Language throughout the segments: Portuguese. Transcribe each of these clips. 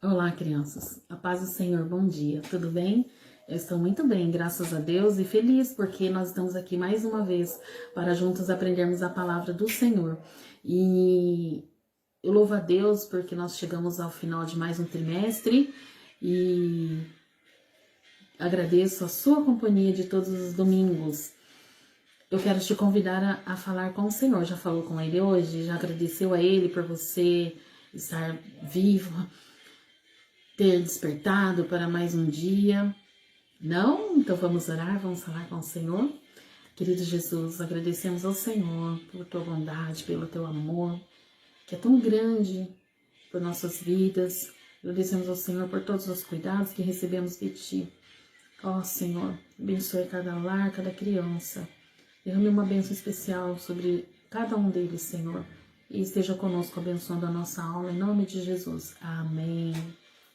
Olá, crianças. A paz do Senhor, bom dia. Tudo bem? Eu estou muito bem, graças a Deus, e feliz porque nós estamos aqui mais uma vez para juntos aprendermos a palavra do Senhor. E eu louvo a Deus porque nós chegamos ao final de mais um trimestre e agradeço a sua companhia de todos os domingos. Eu quero te convidar a falar com o Senhor. Já falou com Ele hoje? Já agradeceu a Ele por você estar vivo, ter despertado para mais um dia? Não? Então vamos orar, vamos falar com o Senhor. Querido Jesus, agradecemos ao Senhor por tua bondade, pelo teu amor, que é tão grande por nossas vidas. Agradecemos ao Senhor por todos os cuidados que recebemos de ti. Ó Senhor, abençoe cada lar, cada criança. Derrame uma bênção especial sobre cada um deles, Senhor. E esteja conosco abençoando a nossa alma, em nome de Jesus. Amém.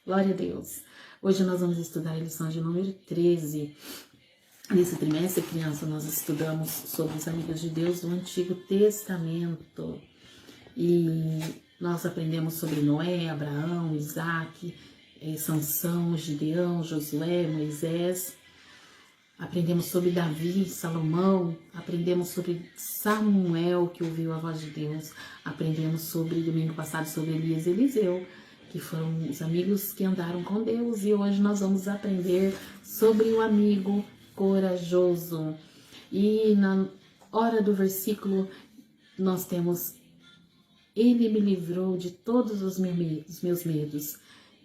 Glória a Deus. Hoje nós vamos estudar a lição de número 13. Nesse trimestre, criança, nós estudamos sobre os amigos de Deus do Antigo Testamento. E nós aprendemos sobre Noé, Abraão, Isaac, Sansão, Gideão, Josué, Moisés. Aprendemos sobre Davi, Salomão, aprendemos sobre Samuel, que ouviu a voz de Deus. Aprendemos sobre, domingo passado, sobre Elias e Eliseu, que foram os amigos que andaram com Deus. E hoje nós vamos aprender sobre o amigo corajoso. E na hora do versículo nós temos: Ele me livrou de todos os meus medos.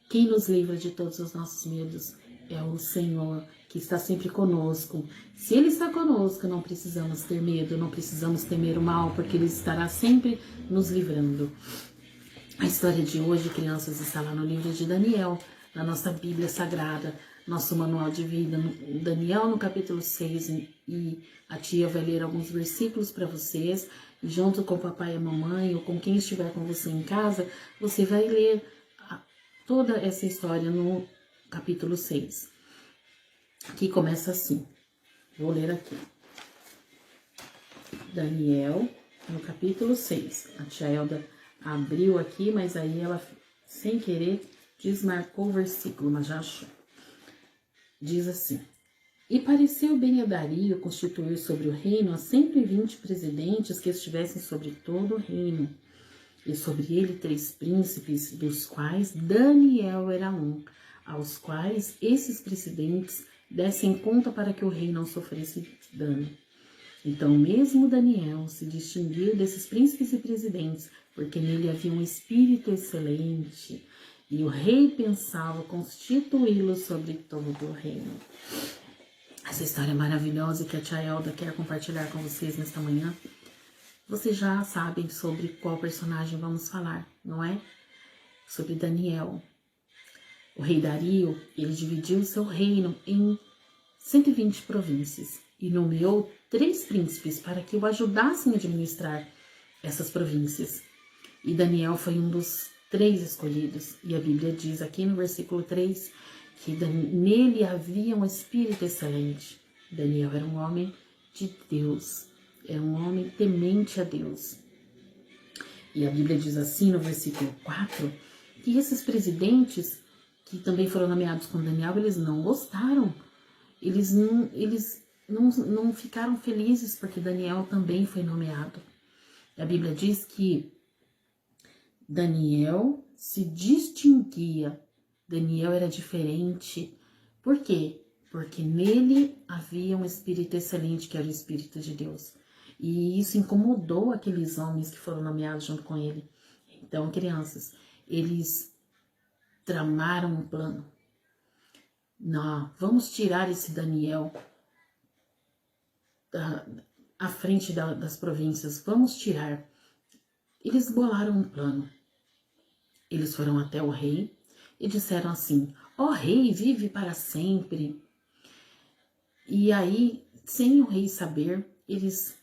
Quem nos livra de todos os nossos medos é o Senhor, que está sempre conosco. Se Ele está conosco, não precisamos ter medo, não precisamos temer o mal, porque Ele estará sempre nos livrando. A história de hoje, crianças, está lá no livro de Daniel, na nossa Bíblia Sagrada, nosso manual de vida. Daniel, no capítulo 6, e a tia vai ler alguns versículos para vocês, e junto com o papai e a mamãe, ou com quem estiver com você em casa, você vai ler toda essa história no capítulo 6, que começa assim. Vou ler aqui. Daniel, no capítulo 6. A tia Elda abriu aqui, mas aí ela, sem querer, desmarcou o versículo, mas já achou. Diz assim: E pareceu bem a Dario constituir sobre o reino a 120 presidentes que estivessem sobre todo o reino, e sobre ele 3 príncipes, dos quais Daniel era um, aos quais esses presidentes dessem conta para que o rei não sofresse dano. Então mesmo Daniel se distinguiu desses príncipes e presidentes, porque nele havia um espírito excelente, e o rei pensava constituí-lo sobre todo o reino. Essa história maravilhosa que a tia Elda quer compartilhar com vocês nesta manhã, vocês já sabem sobre qual personagem vamos falar, não é? Sobre Daniel. O rei Dario, ele dividiu seu reino em 120 províncias e nomeou 3 príncipes para que o ajudassem a administrar essas províncias. E Daniel foi um dos 3 escolhidos. E a Bíblia diz aqui no versículo 3 que nele havia um espírito excelente. Daniel era um homem de Deus, era um homem temente a Deus. E a Bíblia diz assim no versículo 4 que esses presidentes, que também foram nomeados com Daniel, eles não gostaram. Eles não ficaram felizes porque Daniel também foi nomeado. A Bíblia diz que Daniel se distinguia. Daniel era diferente. Por quê? Porque nele havia um espírito excelente, que era o Espírito de Deus. E isso incomodou aqueles homens que foram nomeados junto com ele. Então, crianças, eles tramaram um plano. Não, vamos tirar esse Daniel à frente das províncias, vamos tirar. Eles bolaram um plano. Eles foram até o rei e disseram assim: ó rei, vive para sempre. E aí, sem o rei saber, eles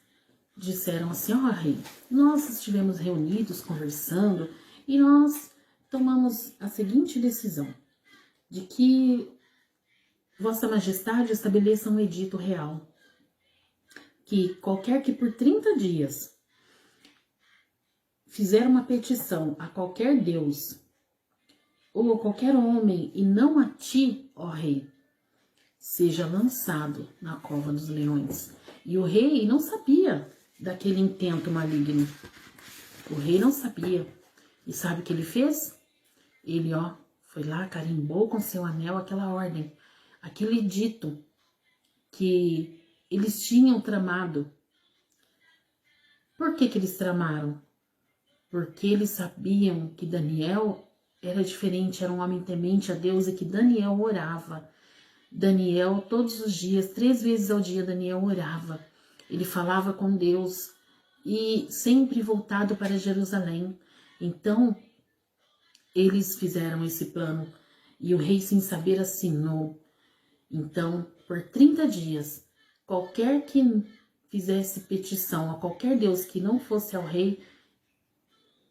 disseram assim: ó rei, nós estivemos reunidos conversando e nós tomamos a seguinte decisão, de que Vossa Majestade estabeleça um edito real, que qualquer que por 30 dias fizer uma petição a qualquer Deus ou a qualquer homem, e não a ti, ó rei, seja lançado na cova dos leões. E o rei não sabia daquele intento maligno. O rei não sabia. E sabe o que ele fez? Ele, foi lá, carimbou com seu anel aquela ordem, aquele dito que eles tinham tramado. Por que que eles tramaram? Porque eles sabiam que Daniel era diferente, era um homem temente a Deus e que Daniel orava. Daniel, todos os dias, 3 vezes ao dia, Daniel orava. Ele falava com Deus e sempre voltado para Jerusalém. Então, eles fizeram esse plano e o rei, sem saber, assinou. Então, por 30 dias, qualquer que fizesse petição a qualquer Deus que não fosse ao rei,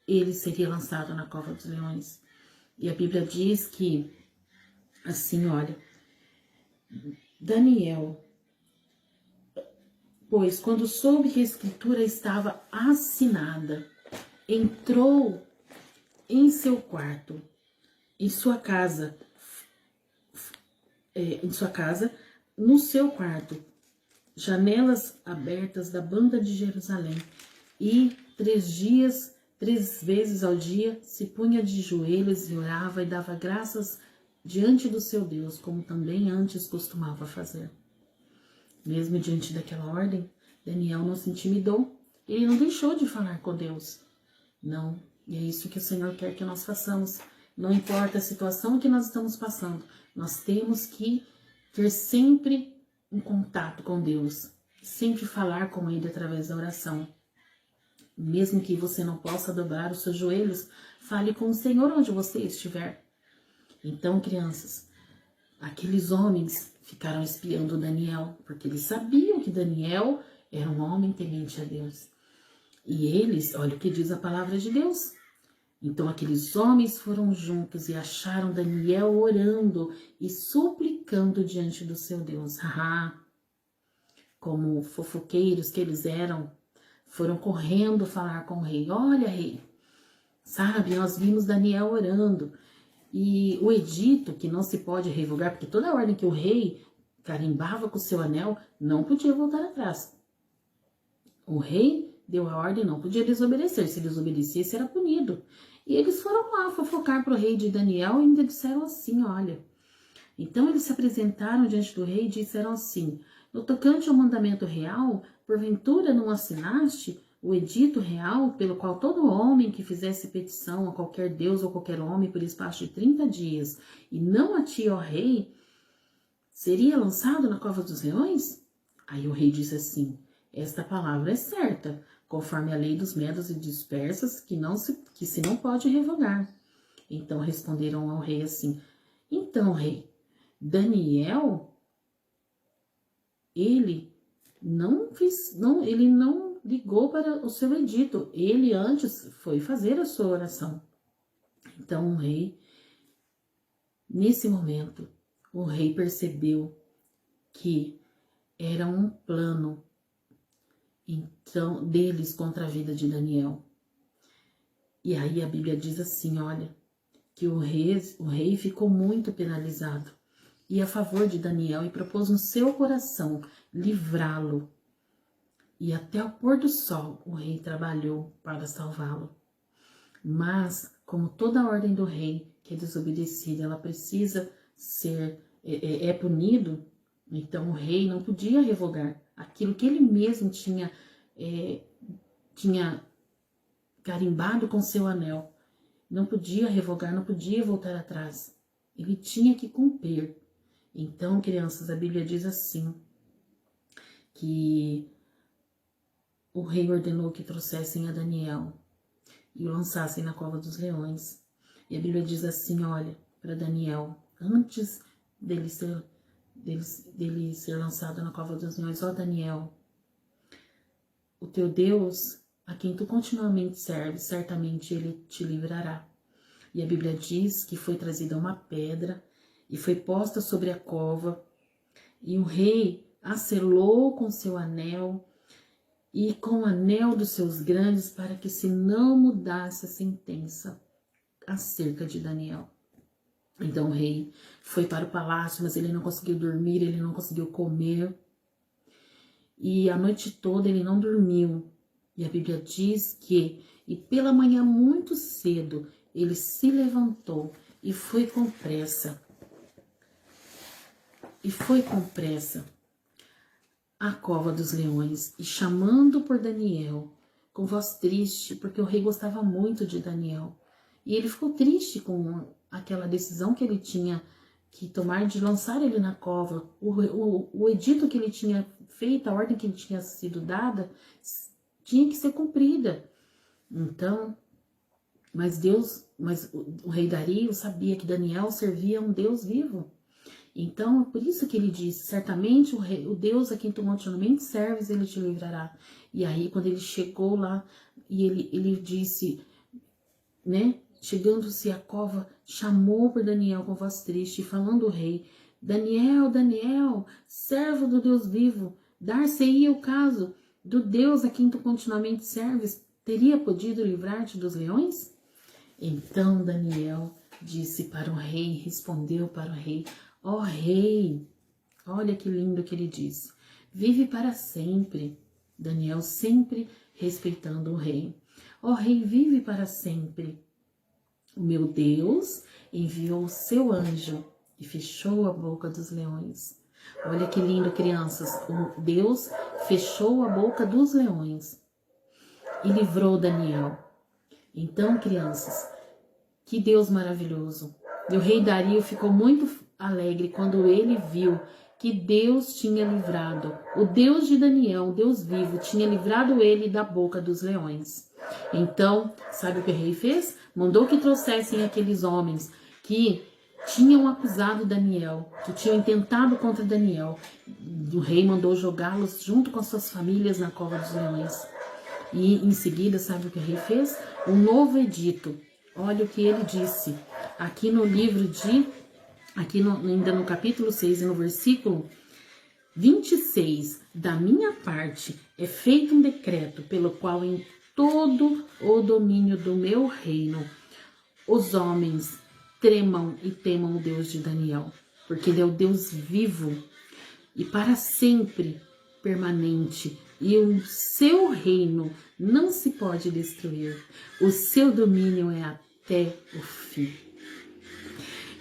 ele seria lançado na cova dos leões. E a Bíblia diz que, assim, olha, Daniel, pois quando soube que a escritura estava assinada, entrou em seu quarto, em sua casa, no seu quarto, janelas abertas da banda de Jerusalém, e 3 vezes ao dia, se punha de joelhos e orava e dava graças diante do seu Deus, como também antes costumava fazer. Mesmo diante daquela ordem, Daniel não se intimidou, ele não deixou de falar com Deus. Não, e é isso que o Senhor quer que nós façamos. Não importa a situação que nós estamos passando, nós temos que ter sempre um contato com Deus, sempre falar com Ele através da oração. Mesmo que você não possa dobrar os seus joelhos, fale com o Senhor onde você estiver. Então, crianças, aqueles homens ficaram espiando Daniel, porque eles sabiam que Daniel era um homem temente a Deus. E eles, olha o que diz a palavra de Deus. Então aqueles homens foram juntos e acharam Daniel orando e suplicando diante do seu Deus. Como fofoqueiros que eles eram, foram correndo falar com o rei. Olha, rei, sabe, nós vimos Daniel orando. E o edito, que não se pode revogar, porque toda ordem que o rei carimbava com o seu anel, não podia voltar atrás. O rei deu a ordem, não podia desobedecer. Se desobedecesse, era punido. E eles foram lá fofocar para o rei de Daniel e ainda disseram assim, olha. Então eles se apresentaram diante do rei e disseram assim, no tocante ao mandamento real, porventura não assinaste o edito real, pelo qual todo homem que fizesse petição a qualquer Deus ou qualquer homem por espaço de 30 dias, e não a ti, ó rei, seria lançado na cova dos leões? Aí o rei disse assim, esta palavra é certa, conforme a lei dos medos e dos persas, que se não pode revogar. Então responderam ao rei assim, então, rei, Daniel, ele não ligou para o seu edito, ele antes foi fazer a sua oração. Então o rei, nesse momento, o rei percebeu que era um plano então deles contra a vida de Daniel. E aí a Bíblia diz assim, olha, que o rei ficou muito penalizado e a favor de Daniel e propôs no seu coração livrá-lo. E até o pôr do sol o rei trabalhou para salvá-lo. Mas, como toda ordem do rei que é desobedecida, ela precisa ser punido, então o rei não podia revogar aquilo que ele mesmo tinha carimbado com seu anel. Não podia revogar, não podia voltar atrás. Ele tinha que cumprir. Então, crianças, a Bíblia diz assim, que o rei ordenou que trouxessem a Daniel e o lançassem na cova dos leões. E a Bíblia diz assim, olha, para Daniel, antes dele ser lançado na cova dos leões, ó Daniel, o teu Deus, a quem tu continuamente serves, certamente ele te livrará. E a Bíblia diz que foi trazida uma pedra e foi posta sobre a cova, e o rei a selou com seu anel e com o anel dos seus grandes, para que se não mudasse a sentença acerca de Daniel. Então o rei foi para o palácio, mas ele não conseguiu dormir, ele não conseguiu comer. E a noite toda ele não dormiu. E a Bíblia diz que, e pela manhã muito cedo, ele se levantou e foi com pressa. À cova dos leões, e chamando por Daniel, com voz triste, porque o rei gostava muito de Daniel. E ele ficou triste com aquela decisão que ele tinha que tomar de lançar ele na cova. O edito que ele tinha feito, a ordem que ele tinha sido dada, tinha que ser cumprida. Então, mas o rei Dario sabia que Daniel servia a um Deus vivo. Então, é por isso que ele disse, certamente o Deus a quem tu continuamente serves, ele te livrará. E aí, quando ele chegou lá, e ele disse, né, chegando-se à cova, chamou por Daniel com voz triste, falando o rei, Daniel, Daniel, servo do Deus vivo, dar-se-ia o caso do Deus a quem tu continuamente serves, teria podido livrar-te dos leões? Então Daniel disse para o rei, respondeu para o rei, ó rei, olha que lindo que ele disse, vive para sempre. Daniel sempre respeitando o rei. Ó rei, vive para sempre. O meu Deus enviou o seu anjo e fechou a boca dos leões. Olha que lindo, crianças. O Deus fechou a boca dos leões e livrou Daniel. Então, crianças, que Deus maravilhoso. E o rei Dario ficou muito alegre quando ele viu que Deus tinha livrado, o Deus de Daniel, o Deus vivo, tinha livrado ele da boca dos leões. Então, sabe o que o rei fez? Mandou que trouxessem aqueles homens que tinham acusado Daniel, que tinham intentado contra Daniel. O rei mandou jogá-los junto com as suas famílias na cova dos leões. E em seguida, sabe o que o rei fez? Um novo edito. Olha o que ele disse. Aqui no livro de... ainda no capítulo 6 e no versículo 26. Da minha parte é feito um decreto pelo qual em todo o domínio do meu reino os homens tremam e temam o Deus de Daniel. Porque ele é o Deus vivo e para sempre permanente. E o seu reino não se pode destruir. O seu domínio é até o fim.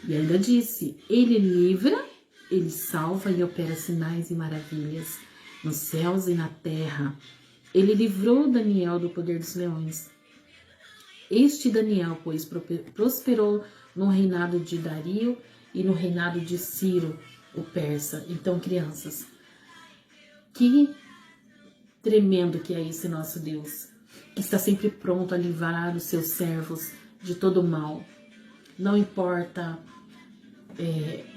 E ainda disse, ele livra, ele salva e opera sinais e maravilhas nos céus e na terra. Ele livrou Daniel do poder dos leões. Este Daniel, pois, prosperou no reinado de Dario e no reinado de Ciro, o persa. Então, crianças, que tremendo que é esse nosso Deus, que está sempre pronto a livrar os seus servos de todo o mal. Não importa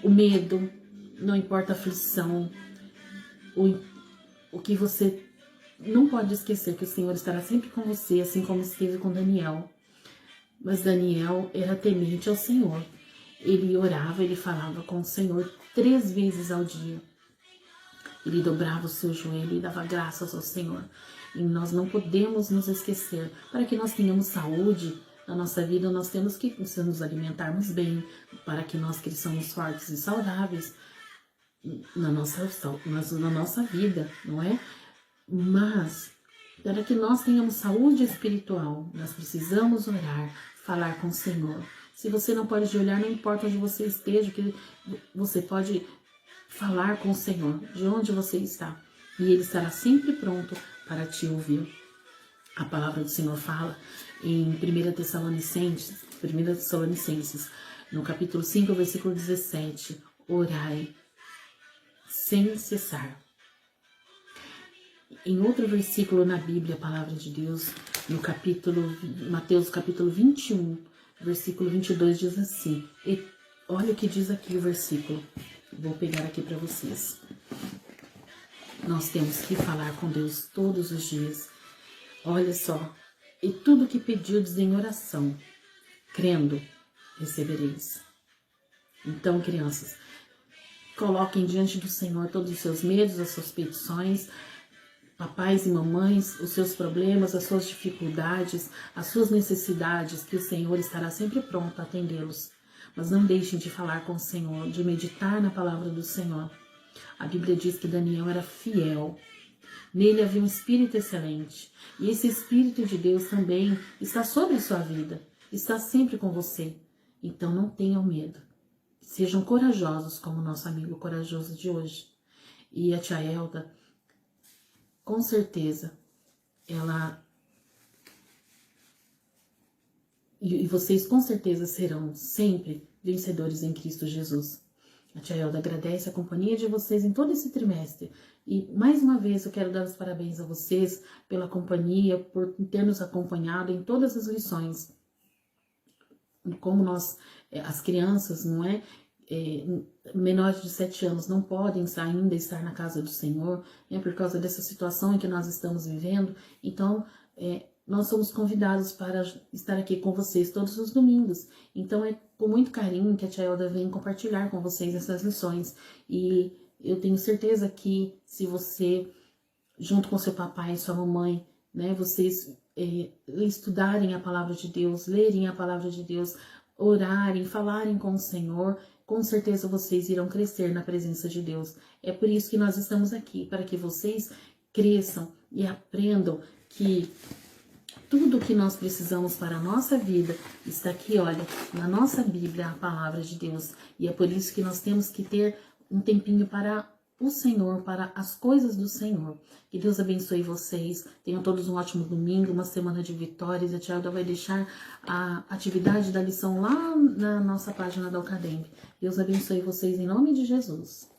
o medo, não importa a aflição, o que você não pode esquecer que o Senhor estará sempre com você, assim como esteve com Daniel. Mas Daniel era temente ao Senhor. Ele orava, ele falava com o Senhor 3 vezes ao dia. Ele dobrava o seu joelho e dava graças ao Senhor. E nós não podemos nos esquecer. Para que nós tenhamos saúde na nossa vida, nós temos que nos alimentarmos bem, para que nós cresçamos fortes e saudáveis na nossa vida, não é? Mas, para que nós tenhamos saúde espiritual, nós precisamos orar, falar com o Senhor. Se você não pode olhar, não importa onde você esteja, que você pode falar com o Senhor, de onde você está. E Ele estará sempre pronto para te ouvir. A palavra do Senhor fala em 1 Tessalonicenses, no capítulo 5, versículo 17, orai sem cessar. Em outro versículo na Bíblia, a palavra de Deus, no Mateus capítulo 21, versículo 22, diz assim, e olha o que diz aqui o versículo, vou pegar aqui para vocês. Nós temos que falar com Deus todos os dias. Olha só, e tudo que pedirdes em oração, crendo, recebereis. Então, crianças, coloquem diante do Senhor todos os seus medos, as suas petições, papais e mamães, os seus problemas, as suas dificuldades, as suas necessidades, que o Senhor estará sempre pronto a atendê-los. mas não deixem de falar com o Senhor, de meditar na palavra do Senhor. A Bíblia diz que Daniel era fiel. Nele havia um espírito excelente. E esse Espírito de Deus também está sobre sua vida. Está sempre com você. Então não tenham medo. Sejam corajosos como o nosso amigo corajoso de hoje. E a tia Elda, com certeza, ela... E vocês com certeza serão sempre vencedores em Cristo Jesus. A tia Elda agradece a companhia de vocês em todo esse trimestre. E mais uma vez eu quero dar os parabéns a vocês pela companhia, por ter nos acompanhado em todas as lições. Como nós, as crianças, não é? Menores de 7 anos não podem ainda estar na casa do Senhor, né, por causa dessa situação em que nós estamos vivendo. Então, nós somos convidados para estar aqui com vocês todos os domingos. Então, é com muito carinho que a tia Elda vem compartilhar com vocês essas lições. E eu tenho certeza que se você, junto com seu papai e sua mamãe, né, vocês estudarem a palavra de Deus, lerem a palavra de Deus, orarem, falarem com o Senhor, com certeza vocês irão crescer na presença de Deus. É por isso que nós estamos aqui, para que vocês cresçam e aprendam que tudo que nós precisamos para a nossa vida está aqui, olha, na nossa Bíblia, a palavra de Deus. E é por isso que nós temos que ter um tempinho para o Senhor, para as coisas do Senhor. Que Deus abençoe vocês. Tenham todos um ótimo domingo, uma semana de vitórias. A tia Elda vai deixar a atividade da lição lá na nossa página da Alcademia. Deus abençoe vocês em nome de Jesus.